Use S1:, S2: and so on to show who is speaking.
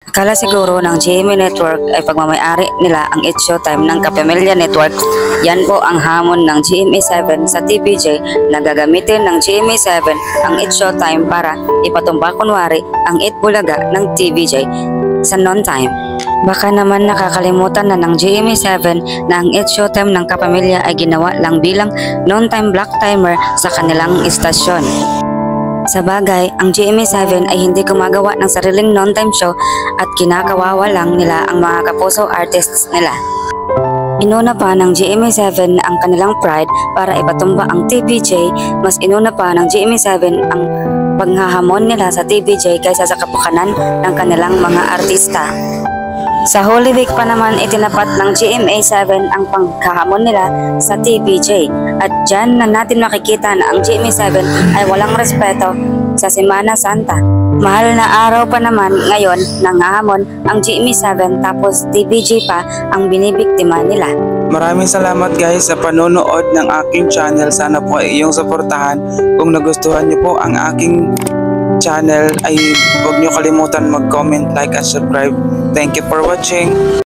S1: Akala siguro ng GMA Network ay pagmamayari nila ang It's Showtime ng Kapamilya Network. Yan po ang hamon ng GMA7 sa TVJ na gagamitin ng GMA7 ang It's Showtime para ipatumba kunwari ang It Bulaga ng TVJ sa non-time. Baka naman nakakalimutan na ng GMA7 na ang It's Showtime ng Kapamilya ay ginawa lang bilang non-time block timer sa kanilang istasyon. Sa bagay, ang GMA7 ay hindi gumagawa ng sariling non-time show at kinakawawa lang nila ang mga kapuso artists nila. Inuna pa ng GMA7 ang kanilang pride para ipatumba ang TVJ, mas inuna pa ng GMA7 ang paghahamon nila sa TVJ kaysa sa kapakanan ng kanilang mga artista. Sa Holy Week pa naman itinapat ng GMA7 ang paghahamon nila sa TVJ at dyan na natin makikita na ang GMA7 ay walang respeto sa Semana Santa. Mahal na araw pa naman ngayon nangahamon ang GMA7 tapos TVJ pa ang binibiktima nila.
S2: Maraming salamat guys sa panonood ng aking channel. Sana po ay iyong suportahan. Kung nagustuhan niyo po ang aking channel ay huwag niyo kalimutan mag-comment, like, and subscribe. Thank you for watching.